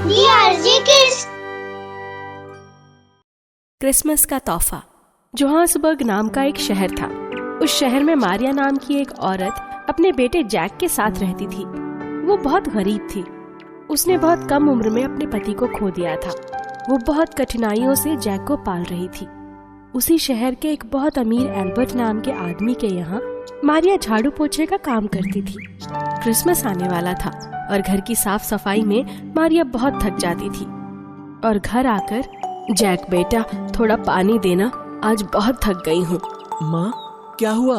DRG Kids। Christmas का तोहफा। Johannesburg नाम का एक शहर था। उस शहर में मारिया नाम की एक औरत अपने बेटे जैक के साथ रहती थी। वो बहुत गरीब थी। उसने बहुत कम उम्र में अपने पति को खो दिया था। वो बहुत कठिनाइयों से जैक को पाल रही थी। उसी शहर के एक बहुत अमीर एल्बर्ट नाम के आदमी के यहाँ मारिया झाड़ू पोछे का काम करती थी। क्रिसमस आने वाला था और घर की साफ सफाई में मारिया बहुत थक जाती थी और घर आकर, जैक बेटा थोड़ा पानी देना, आज बहुत थक गई हूँ। माँ, क्या हुआ?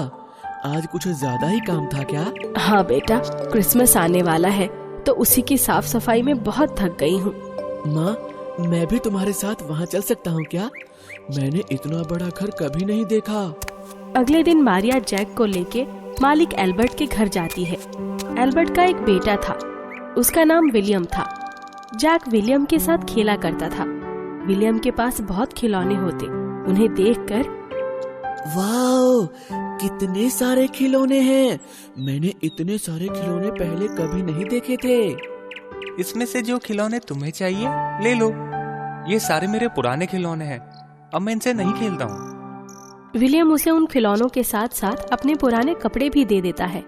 आज कुछ ज्यादा ही काम था क्या? हाँ बेटा, क्रिसमस आने वाला है तो उसी की साफ सफाई में बहुत थक गई हूँ। माँ, मैं भी तुम्हारे साथ वहाँ चल सकता हूँ क्या? मैंने इतना बड़ा घर कभी नहीं देखा। अगले दिन मारिया जैक को लेके मालिक एल्बर्ट के घर जाती है। एल्बर्ट का एक बेटा था, उसका नाम विलियम था। जैक विलियम के साथ खेला करता था। विलियम के पास बहुत खिलौने होते। उन्हें देखकर, वाह, कितने सारे खिलौने हैं। मैंने इतने सारे खिलौने पहले कभी नहीं देखे थे। इसमें से जो खिलौने तुम्हें चाहिए ले लो। ये सारे मेरे पुराने खिलौने हैं, अब मैं इनसे नहीं खेलता हूँ। विलियम उसे उन खिलौनों के साथ साथ अपने पुराने कपड़े भी दे देता है।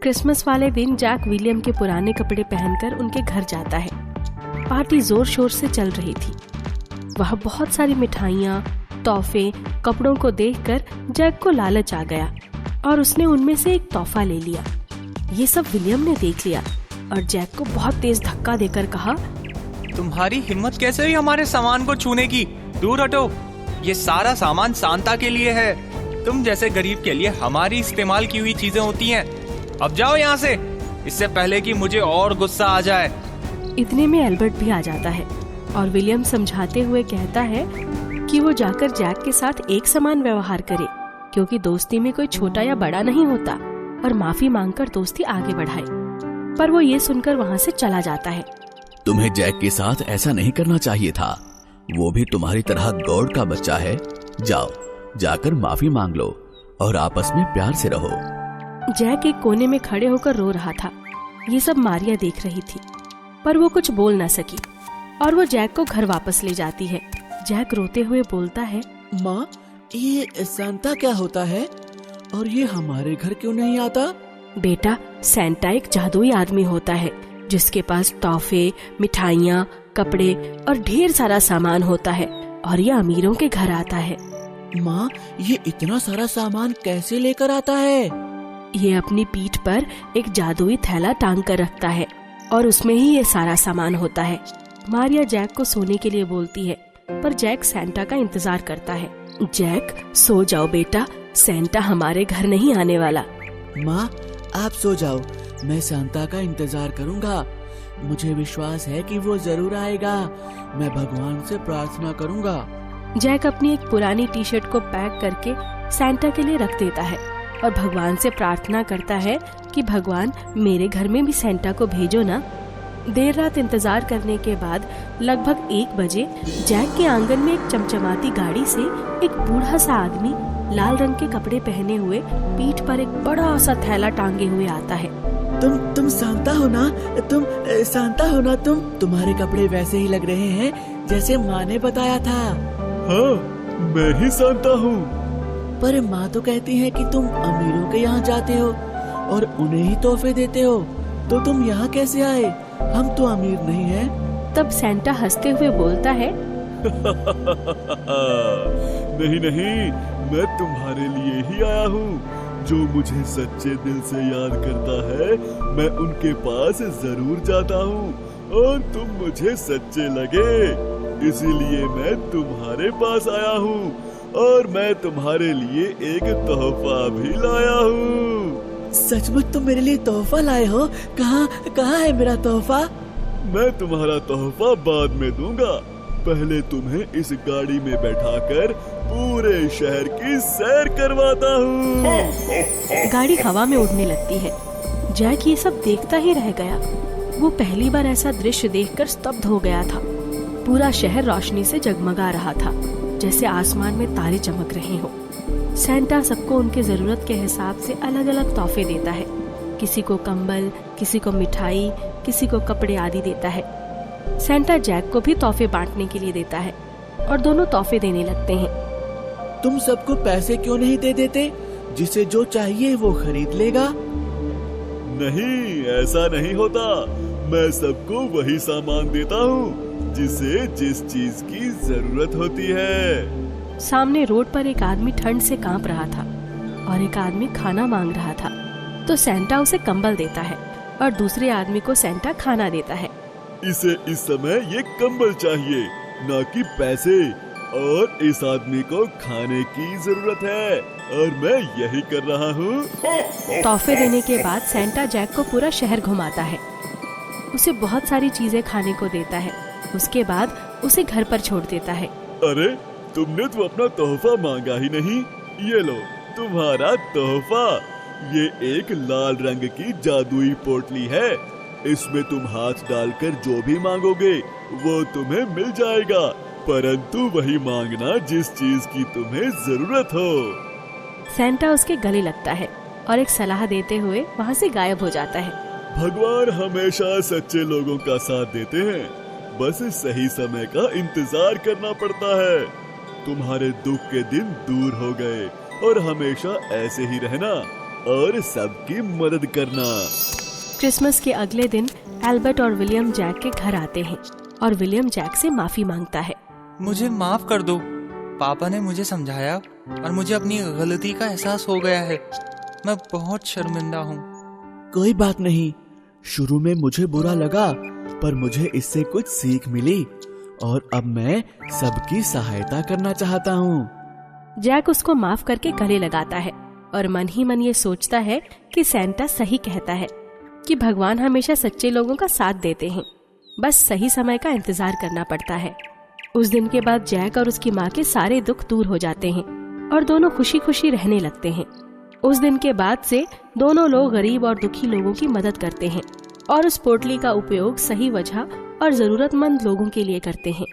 क्रिसमस वाले दिन जैक विलियम के पुराने कपड़े पहनकर उनके घर जाता है। पार्टी जोर शोर से चल रही थी। वह बहुत सारी मिठाइयाँ, तोहफे, कपड़ों को देखकर जैक को लालच आ गया और उसने उनमें से एक तोहफा ले लिया। ये सब विलियम ने देख लिया और जैक को बहुत तेज धक्का देकर कहा, तुम्हारी हिम्मत कैसे हुई हमारे सामान को छूने की? दूर हटो, ये सारा सामान सांता के लिए है। तुम जैसे गरीब के लिए हमारी इस्तेमाल की हुई चीजें होती हैं। अब जाओ यहाँ से, इससे पहले कि मुझे और गुस्सा आ जाए। इतने में एल्बर्ट भी आ जाता है और विलियम समझाते हुए कहता है कि वो जाकर जैक के साथ एक समान व्यवहार करे, क्योंकि दोस्ती में कोई छोटा या बड़ा नहीं होता, और माफी मांगकर दोस्ती आगे बढ़ाए। पर वो ये सुनकर वहाँ से चला जाता है। तुम्हें जैक के साथ ऐसा नहीं करना चाहिए था। वो भी तुम्हारी तरह गॉड का बच्चा है। जाओ, जाकर माफी मांग लो और आपस में प्यार से रहो। जैक एक कोने में खड़े होकर रो रहा था। ये सब मारिया देख रही थी, पर वो कुछ बोल ना सकी और वो जैक को घर वापस ले जाती है। जैक रोते हुए बोलता है, माँ, ये सांता क्या होता है और ये हमारे घर क्यों नहीं आता? बेटा, सैंटा एक जादुई आदमी होता है जिसके पास तोहफे, मिठाइयाँ, कपड़े और ढेर सारा सामान होता है और ये अमीरों के घर आता है। माँ, ये इतना सारा सामान कैसे लेकर आता है? ये अपनी पीठ पर एक जादुई थैला टांग कर रखता है और उसमें ही ये सारा सामान होता है। मारिया जैक को सोने के लिए बोलती है, पर जैक सैंटा का इंतजार करता है। जैक, सो जाओ बेटा, सैंटा हमारे घर नहीं आने वाला। माँ, आप सो जाओ, मैं सांता का इंतजार करूँगा। मुझे विश्वास है कि वो जरूर आएगा। मैं भगवान से प्रार्थना करूँगा। जैक अपनी एक पुरानी टी शर्ट को पैक करके सैंटा के लिए रख देता है और भगवान से प्रार्थना करता है कि भगवान, मेरे घर में भी सैंटा को भेजो ना। देर रात इंतजार करने के बाद लगभग 1 बजे जैक के आंगन में एक चमचमाती गाड़ी से एक बूढ़ा सा आदमी लाल रंग के कपड़े पहने हुए, पीठ पर एक बड़ा सा थैला टांगे हुए आता है। तुम सांता हो ना? तुम सांता हो ना? तुम्हारे कपड़े वैसे ही लग रहे हैं जैसे माँ ने बताया था। हाँ, मैं ही सांता हूँ। पर माँ तो कहती है कि तुम अमीरों के यहाँ जाते हो और उन्हें ही तोहफे देते हो, तो तुम यहाँ कैसे आए? हम तो अमीर नहीं हैं। तब सैंटा हंसते हुए बोलता है, नहीं, मैं तुम्हारे लिए ही आया हूँ। जो मुझे सच्चे दिल से याद करता है, मैं उनके पास जरूर जाता हूँ और तुम मुझे सच्चे लगे, इसीलिए मैं तुम्हारे पास आया हूँ और मैं तुम्हारे लिए एक तोहफा भी लाया हूँ। सचमुच तुम मेरे लिए तोहफा लाए हो? कहाँ है मेरा तोहफा? मैं तुम्हारा तोहफा बाद में दूंगा। पहले तुम्हें इस गाड़ी में बैठाकर पूरे शहर की सैर करवाता हूँ। गाड़ी हवा में उड़ने लगती है। जैक ये सब देखता ही रह गया। वो पहली बार ऐसा दृश्य देखकर स्तब्ध हो गया था। पूरा शहर रोशनी से जगमगा रहा था, जैसे आसमान में तारे चमक रहे हो। सैंटा सबको उनके जरूरत के हिसाब से अलग अलग तोहफे देता है। किसी को कंबल, किसी को मिठाई, किसी को कपड़े आदि देता है। सेंटा जैक को भी तोहफे बांटने के लिए देता है और दोनों तोहफे देने लगते हैं। तुम सबको पैसे क्यों नहीं दे देते? जिसे जो चाहिए वो खरीद लेगा। नहीं, ऐसा नहीं होता। मैं सबको वही सामान देता हूँ जिसे जिस चीज की जरूरत होती है। सामने रोड पर एक आदमी ठंड से कांप रहा था और एक आदमी खाना मांग रहा था। तो सेंटा उसे कंबल देता है और दूसरे आदमी को सेंटा खाना देता है। इसे इस समय ये कंबल चाहिए, ना कि पैसे, और इस आदमी को खाने की जरूरत है और मैं यही कर रहा हूँ। तोहफे देने के बाद सेंटा जैक को पूरा शहर घुमाता है। उसे बहुत सारी चीजें खाने को देता है। उसके बाद उसे घर पर छोड़ देता है। अरे, तुमने तो अपना तोहफा मांगा ही नहीं। ये लो तुम्हारा तोहफा। ये एक लाल रंग की जादुई पोटली है। इसमें तुम हाथ डालकर जो भी मांगोगे वो तुम्हें मिल जाएगा, परंतु वही मांगना जिस चीज की तुम्हें जरूरत हो। सेंटा उसके गले लगता है और एक सलाह देते हुए वहाँ से गायब हो जाता है। भगवान हमेशा सच्चे लोगों का साथ देते हैं, बस सही समय का इंतजार करना पड़ता है। तुम्हारे दुख के दिन दूर हो गए और हमेशा ऐसे ही रहना और सबकी मदद करना। क्रिसमस के अगले दिन एल्बर्ट और विलियम जैक के घर आते हैं और विलियम जैक से माफी मांगता है। मुझे माफ कर दो। पापा ने मुझे समझाया और मुझे अपनी गलती का एहसास हो गया है। मैं बहुत शर्मिंदा हूँ। कोई बात नहीं। शुरू में मुझे बुरा लगा, पर मुझे इससे कुछ सीख मिली और अब मैं सबकी सहायता करना चाहता हूँ। जैक उसको माफ करके गले लगाता है और मन ही मन ये सोचता है कि सेंटा सही कहता है कि भगवान हमेशा सच्चे लोगों का साथ देते हैं, बस सही समय का इंतजार करना पड़ता है। उस दिन के बाद जैक और उसकी माँ के सारे दुख दूर हो जाते हैं और दोनों खुशी खुशी रहने लगते हैं। उस दिन के बाद से दोनों लोग गरीब और दुखी लोगों की मदद करते हैं और उस पोटली का उपयोग सही वजह और जरूरतमंद लोगों के लिए करते हैं।